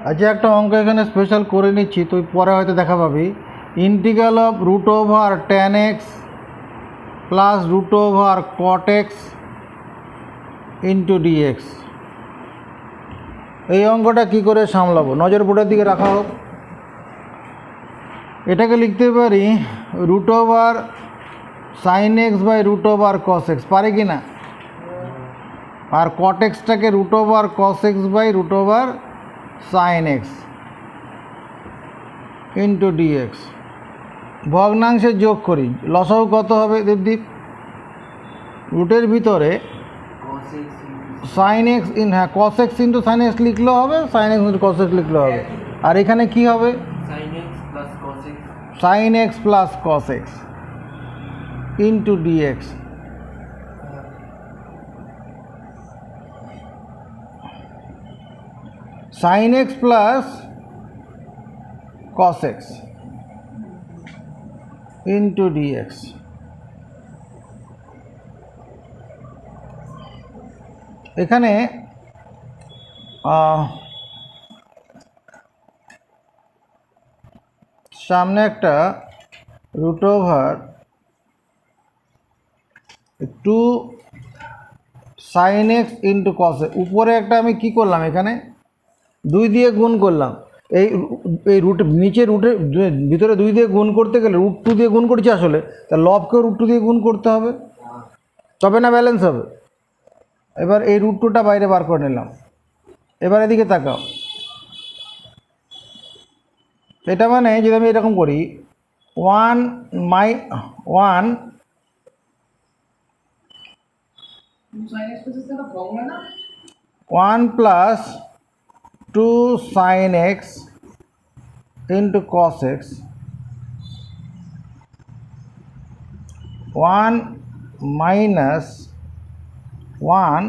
আচ্ছা, একটা অঙ্ক এখানে স্পেশাল করে নিচ্ছি, তুই পরে হয়তো দেখা পাবি। Integral of root over tan x plus root over cot x into dx. এই অঙ্কটা কী করে সামলাবো? নজর বোর্ডের দিকে রাখা হোক। এটাকে লিখতে পারি root over sine x by root over cos x, পারে কি না? আর কট এক্সটাকে root over cos x by root over sine x into dx. ভগ্নাংশে যোগ করি, লসাগু কত হবে দেবদীপ? রুটের ভিতরে sine x cos x into sine x লিখলেও হবে, sine x into cos x লিখলেও হবে। আর এখানে কি হবে? Sine x plus cos x into dx. Sine x plus cos x into dx. এখানে সামনে একটা root over two sine x into cos x, উপরে একটা আমি কি করলাম, এখানে 2 দিয়ে গুণ করলাম। এই রুট নিচে রুটের ভিতরে 2 দিয়ে গুণ করতে গেলে রুট 2 দিয়ে গুণ করছি আসলে, তা লবকেও রুট 2 দিয়ে গুণ করতে হবে, তবে না ব্যালেন্স হবে। এবার এই রুট 2টা বাইরে বার করে নিলাম। এবার এদিকে তাকাও, এটা মানে যদি আমি এরকম করি 1 plus 2 sine x into cos x 1 minus 1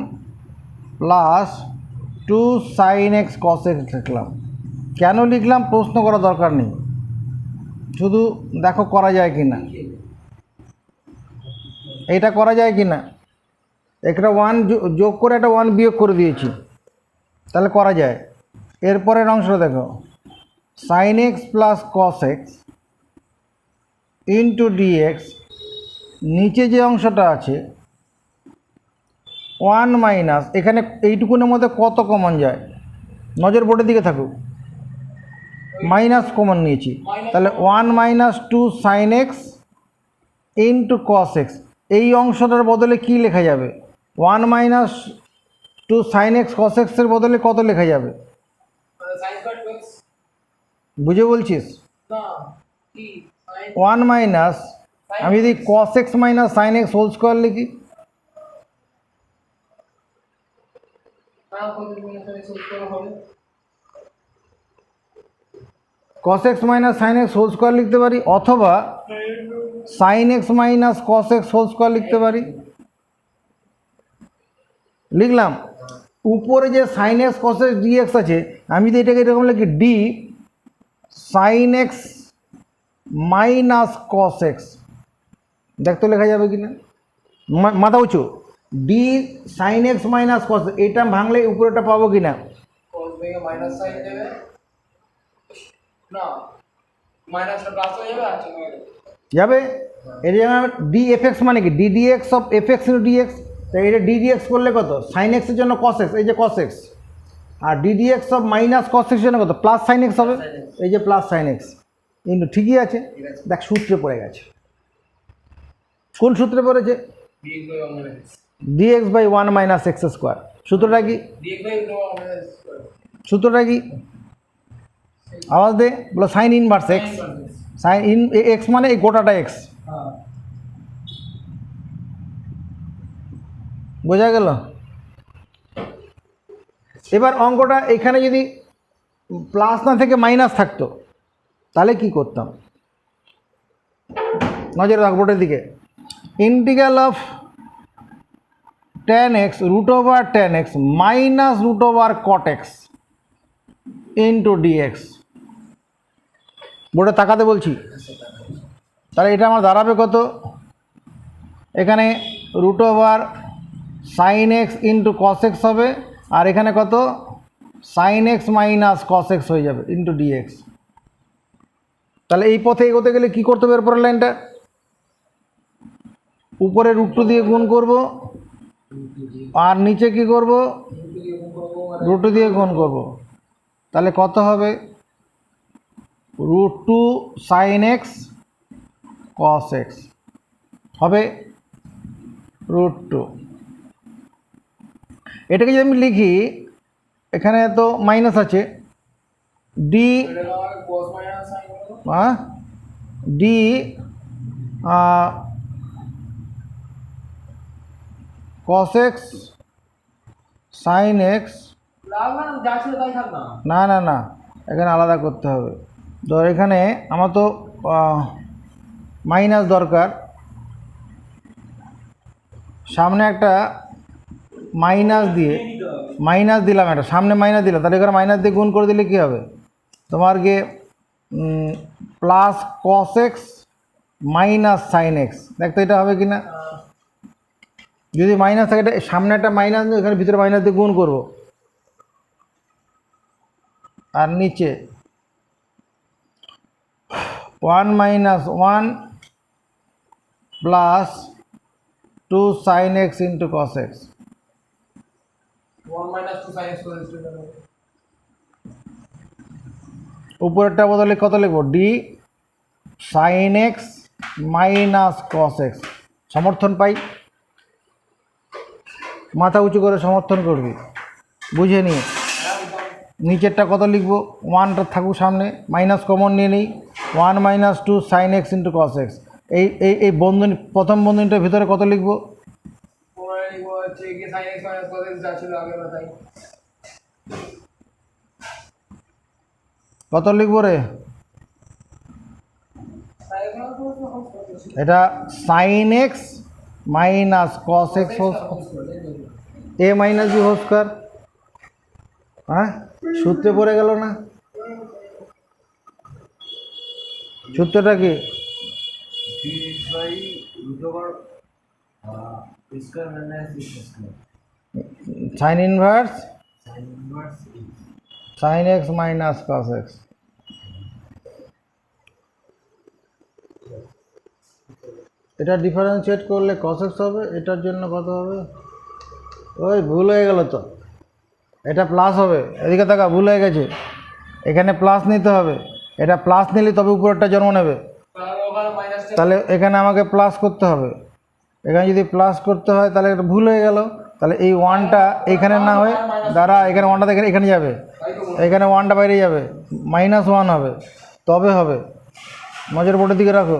plus 2 sine x cos x লিখলাম। কেন লিখলাম প্রশ্ন করা দরকার নেই, শুধু দেখো করা যায় কি না, এটা করা যায় কি না। একটা 1 যোগ করে একটা 1 বিয়োগ করে দিয়েছি, তাহলে করা যায়। এরপরের অংশটা দেখো, sine x plus cos x into dx. নিচে যে অংশটা আছে 1 মাইনাস, এখানে এইটুকুনের মধ্যে কত কমন যায়? নজর বোর্ডের দিকে থাকুক, মাইনাস কমন নিয়েছি, তাহলে 1 minus 2 sine x into cos x. এই অংশটার বদলে কি লেখা যাবে? 1 মাইনাস 2 সাইন এক্স কস এক্সের বদলে কত লেখা যাবে? বুঝে বলছিস? 1 মাইনাস, আমি যদি cos x minus sine x whole square লিখি, cos x minus sine x whole square লিখতে পারি, অথবা sine x minus cos x whole square লিখতে পারি। লিখলাম। উপরে যে sine x cos x dx আছে, আমি যদি এটাকে এরকম লিখি d sine x minus cos x, দেখতে লেখা যাবে কি না? মাথা উঁচু, d sine x minus cos, এটা ভাঙলে উপরেটা পাবো কি না? যাবে। এটা যেমন ডি এফ এক্স মানে কি, d d x of f x into dx. তাই এটা ডি ডি এক্স করলে কত? সাইন এক্সের জন্য কস এক্স, এই যে কস এক্স। আর d d x of minus cos এক্সের জন্য কত? প্লাস সাইন এক্স হবে, এই যে প্লাস সাইন এক্স। কিন্তু ঠিকই আছে, দেখ সূত্রে পড়ে গেছে। কোন সূত্রে পড়েছে? Dx by 1 minus x square. সূত্রটা কি? সূত্রটা কি? আওয়াজ দে, বলো sine inverse x. Sine in x মানে এই গোটাটা এক্স। বোঝা গেল? এবার অঙ্কটা এখানে যদি প্লাস না থেকে মাইনাস থাকতো, তাহলে কি করতাম? নজর রাখ বোর্ডের দিকে। Integral of tan x root over tan x minus root over cot x into dx. বোর্ডে তাকাতে বলছি। তাহলে এটা আমার দাঁড়াবে কত? এখানে root over sine x into cos x হবে, আর এখানে কত? Sine x minus cos x হয়ে যাবে ইন্টু ডিএক্স। তাহলে এই পথে এগোতে গেলে কী করতে হবে? এরপরের লাইনটা উপরে √2 দিয়ে গুণ করব, আর নিচে কি করব? √2 দিয়ে গুণ করব। তাহলে কত হবে? √2 সাইন এক্স কস এক্স হবে √2। এটাকে যদি আমি লিখি, এখানে তো মাইনাস আছে, D D cos x sine x, না না না, এখানে আলাদা করতে হবে। ধর এখানে আমার তো মাইনাস দরকার, সামনে একটা মাইনাস দিলাম, একটা সামনে মাইনাস দিলাম, তাহলে এখানে মাইনাস দিয়ে গুণ করে দিলে কী হবে? তোমার গিয়ে plus cos x minus sine x. দেখতো এটা হবে কি না? যদি মাইনাস থাকে, এটা সামনে একটা মাইনাস, এখানে ভিতরে মাইনাস দিয়ে গুণ করব, আর নিচে 1 - 1 plus 2 sine x into cos x. 1 - 2 sin x cos x। উপরেরটা বদলে কত লিখবো? D sine x minus cos x. সমর্থন পাই, মাথা উঁচু করে সমর্থন করবি, বুঝে নিয়ে। নিচেরটা কত লিখবো? 1টা থাকুক সামনে, মাইনাস কমন নিয়ে নিই, 1 - 2 sine x into cos x. এই এই এই বন্ধনী, প্রথম বন্ধনীটার ভিতরে কত লিখবো? কত লিখবো রে? এটা sine x minus cos x a minus b whole square. হ্যাঁ, সূত্রে পড়ে গেল না? সূত্রটা কি? Sine inverse sine x minus cos x. এটা ডিফারেন্সিয়েট করলে কস এক্স হবে, এটার জন্য কত হবে? ওই ভুল হয়ে গেল তো, এটা প্লাস হবে। এদিকে থাকা ভুল হয়ে গেছে, এখানে প্লাস নিতে হবে, এটা প্লাস নিলে তবে উপরেরটা জন্ম নেবে। তাহলে এখানে আমাকে প্লাস করতে হবে, এখানে যদি প্লাস করতে হয় তাহলে এটা ভুল হয়ে গেল। তাহলে এই 1টা এখানে না হয়ে দ্বারা এখানে 1টা এখানে যাবে, এখানে 1টা বাইরে যাবে, -1 হবে, তবে হবে। নজর বোর্ডের দিকে রাখো,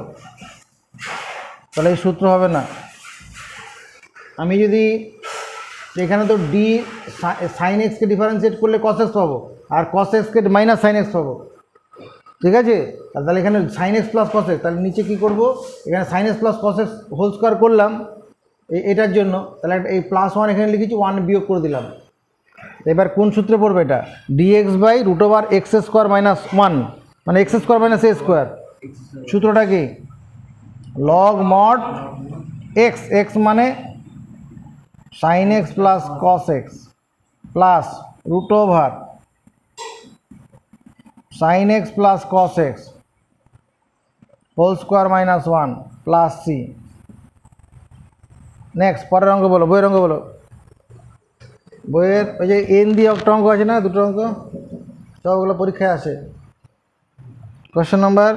তাহলে এই সূত্র হবে না। আমি যদি এখানে তো ডি সাইন এক্সকে ডিফারেন্সিয়েট করলে কস এক্স পাবো, আর কস এক্সকে মাইনাস সাইন এক্স পাবো, ঠিক আছে? তাহলে এখানে sine x plus cos x, তাহলে নিচে কী করবো? এখানে sine x plus cos x whole square করলাম এটার জন্য, তাহলে এই +1 এখানে লিখেছি, 1 বিয়োগ করে দিলাম। এবার কোন সূত্রে পড়বে এটা? dx/√x² - 1, মানে x² - a²। সূত্রটা কি? লগ মড এক্স, এক্স মানে sine x plus cos x plus √ sine x plus cos x whole square -1 plus c. Next, পরের অঙ্ক বলো, বইয়ের অঙ্ক বলো। বইয়ের ওই যে এন দিয়ে একটা অঙ্ক আছে না, দুটো অঙ্ক, সবগুলো পরীক্ষায় আসে। কোয়েশ্চেন নাম্বার,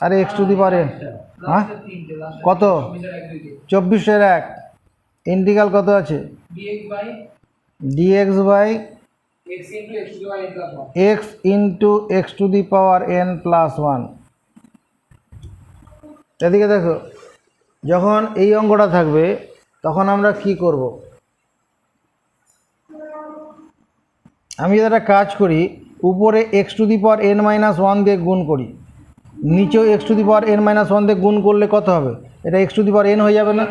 আরে x⁴n, হ্যাঁ কত? 24/1। ইন্টিগ্রাল কত আছে? dx/x into x⁴n+1। এদিকে দেখো, যখন এই অঙ্কটা থাকবে তখন আমরা কি করব? আমি যদি একটা কাজ করি, উপরে x⁴n-1 দিয়ে গুণ করি, নিচেও x⁴n-1 দিয়ে গুণ করলে কত হবে? এটা x⁴n হয়ে যাবে না?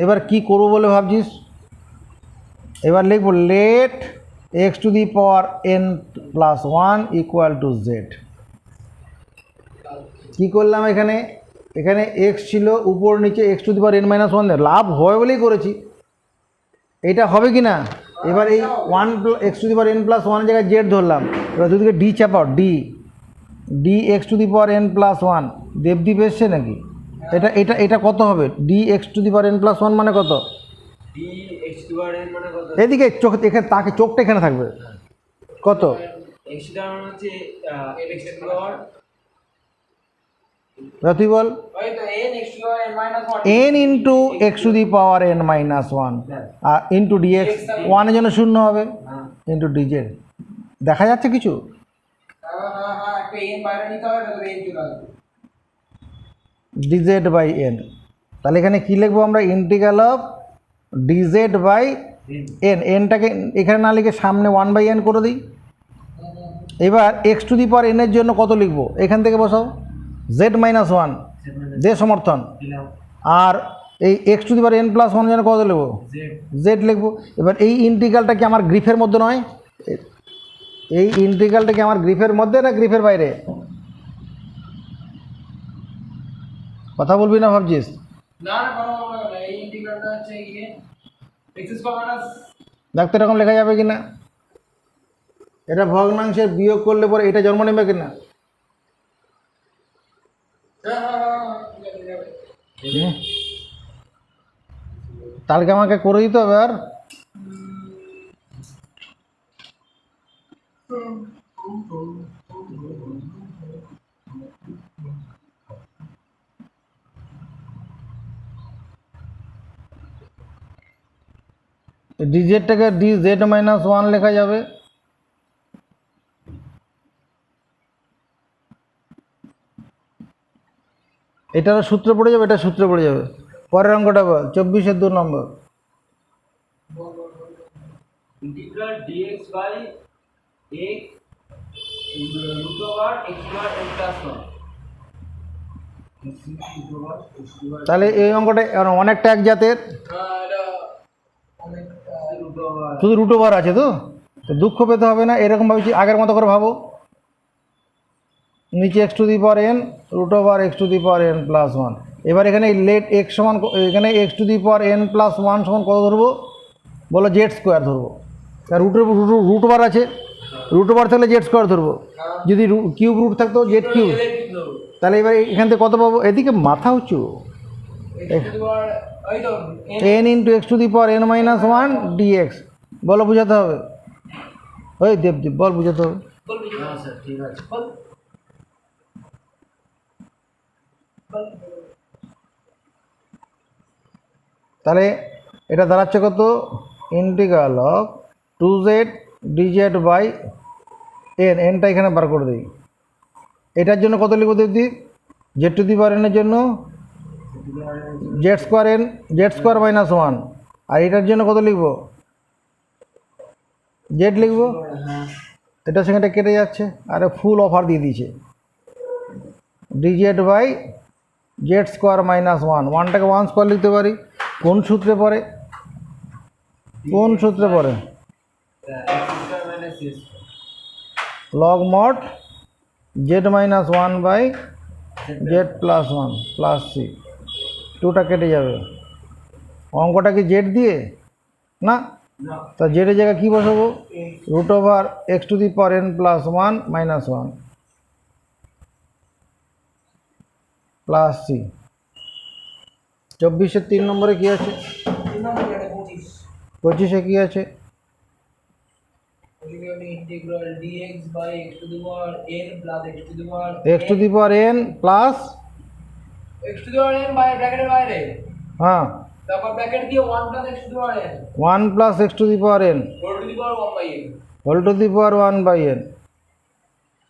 এবার কি করব বলে ভাবছিস? এবার লিখব লেট x⁴n+1 = z। কী করলাম এখানে? এখানে x ছিল, উপর নিচে x⁴n-1 লাভ হয় বলেই করেছি। এটা হবে কি না? এবার এই one x to the power n plus ওয়ানের জায়গায় জেড ধরলাম, এবার দুদিকে ডি চাপাও, d x to the power n plus one. Debdeep এসছে নাকি? এটা এটা এটা কত হবে? D x to the power n plus one মানে কত? এদিকে চোখ, এখানে তাকে চোখটা এখানে থাকবে, কত? তুই বল। N into x to the power n minus one আর ইন্টু ডিএক্স, ওয়ানের জন্য শূন্য হবে, ইন্টু ডিজেড। দেখা যাচ্ছে কিছু? Dz by n. তাহলে এখানে কী লিখবো আমরা? Integral of dz by n. এনটাকে এখানে না লিখে সামনে ওয়ান বাই এন করে দিই। এবার এক্স টু দি পাওয়ার এনের জন্য কত লিখবো? এখান থেকে বসাও, জেড মাইনাস ওয়ান, যে সমর্থন। আর এই x to the power n plus one জন্য কত লিখবো? জেড লিখবো। এবার এই ইন্টিগ্রালটা কি আমার গ্রিফের মধ্যে নয়? এই ইন্টিগ্রালটা কি আমার গ্রিফের মধ্যে না গ্রিফের বাইরে? কথা বলবি না ভাবছিস? দেখতে এরকম লেখা যাবে কিনা? এটা ভগ্নাংশের বিয়োগ করলে পরে এটা জন্ম নেবে কিনা? তাহলে আমাকে করে দিতে হবে। আর ডিজেডটাকে ডি জেড মাইনাস ওয়ান লেখা যাবে। এটারও সূত্র পড়ে যাবে, এটা সূত্র পড়ে যাবে। পরের অঙ্কটা বল, 24-এর 2 নম্বর। Integral dx by x root over x বার n প্লাস 1। তাহলে এই অঙ্কটা অনেকটা এক জাতের, শুধু রুট ওভার আছে। তো দুঃখ পেতে হবে না, এরকম ভাবছি আগের মতো করে ভাবো। নিচে x to the power n root over x to the power n plus one. এবার এখানে লেট এক্স সমান, এখানে x to the power n plus one সমান কত ধরবো? বলো জেড স্কোয়ার ধরবো। রুট ওভার আছে, রুট ওভার থাকলে জেড স্কোয়ার ধরবো। যদি কিউব রুট থাকতো জেড কিউব। তাহলে এবার এখান থেকে কত পাবো? এদিকে মাথা উঁচু, n into x to the power n minus one dx. বলো বুঝাতে হবে। ওই দেবদীপ বল, বুঝাতে হবে। তাহলে এটা দাঁড়াচ্ছে কত? Integral of 2z dz by n. এনটা এখানে বার করে দিই। এটার জন্য কত লিখবো Debdeep? Z to the power এনের জন্য z square n, z square minus one. আর এটার জন্য কত লিখবো? জেড লিখবো। এটার সঙ্গে এটা কেটে যাচ্ছে, আরে ফুল অফার দিয়ে দিয়েছে। Dz by z square minus one. ওয়ানটাকে ওয়ান স্কোয়ার লিখতে পারি। কোন সূত্রে পড়ে? কোন সূত্রে পড়ে? Log mod z minus one by z plus one plus C. টুটা কেটে যাবে। অঙ্কটা কি জেড দিয়ে না? তা জেডের জায়গায় কী বসাবো? Root over x to the power n plus one minus one plus C. 24-এর 3 নম্বরে কী আছে? 25-এ কী আছে? X to the power n plus হ্যাঁ 1 plus x to the power n whole to the power 1 by n.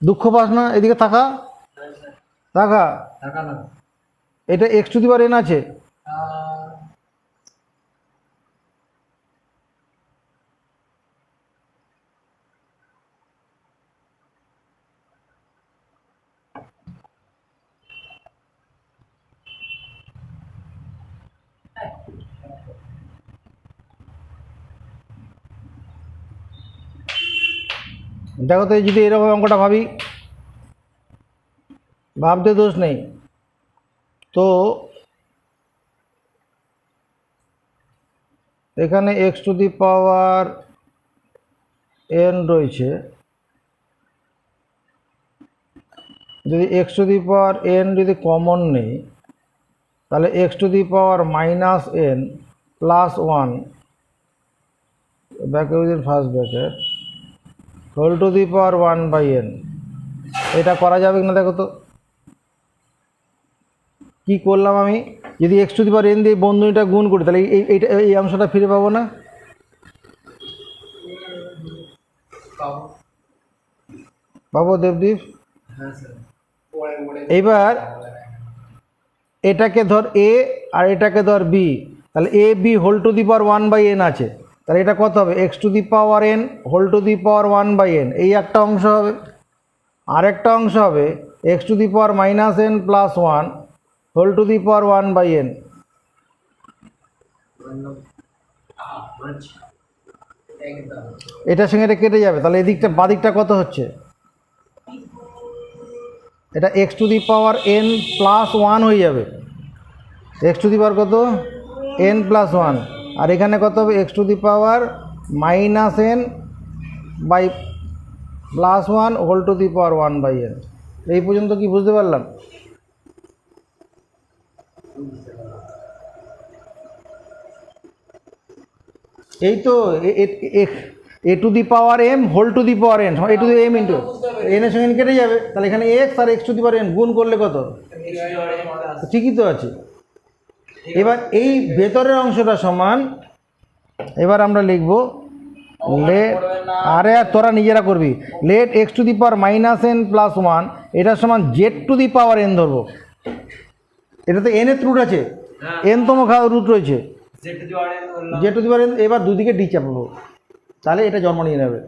দুঃখ পাস না? এদিকে থাকা থাকা, এটা x to the power n আছে। দেখো তো, যদি এরকম অঙ্কটা ভাবি, ভাবতে দোষ নেই তো। এখানে x to the power n রয়েছে, যদি x to the power n যদি কমন নেই, তাহলে x to the power minus n plus one bracket within first bracket whole to the power one by n. এটা করা যাবে না? দেখো তো কি করলাম আমি, যদি x to the power N দিয়ে বন্ধনীটা গুণ করি তাহলে এইটা এই অংশটা ফিরে পাবো না? পাবো দেবদীপ? হ্যাঁ স্যার। এইবার এটাকে ধর এ আর এটাকে ধর বি, তাহলে a b whole to the power one by n আছে, তাহলে এটা কত হবে? X to the power n whole to the power one by n, এই একটা অংশ হবে। আরেকটা অংশ হবে x to the power minus n plus one whole to the power one by n. এটার সঙ্গে এটা কেটে যাবে, তাহলে এদিকটা বাদিকটা কত হচ্ছে? এটা x to the power n plus one হয়ে যাবে। এক্স টু দি পাওয়ার কত? N plus one. আর এখানে কত হবে? X to the power minus n by plus one whole to the power one by n. এই পর্যন্ত কি বুঝতে পারলাম? এই তো a to the power m whole to the power n, a to the m into এনের সঙ্গে কেটে যাবে, তাহলে এখানে এক্স আর x to the power n গুণ করলে কত? ঠিকই তো আছে। এবার এই ভেতরের অংশটা সমান, এবার আমরা লিখব লেট, আরে আর তোরা নিজেরা করবি, let x to the power minus n plus one এটার সমান z to the power n ধরবো। এটা তো এন এর রুট আছে, এন তম রুট রয়েছে, Z to the power N, এবার দুদিকে ডি চাপাবো, তাহলে এটা জন্ম নিয়ে নেবে।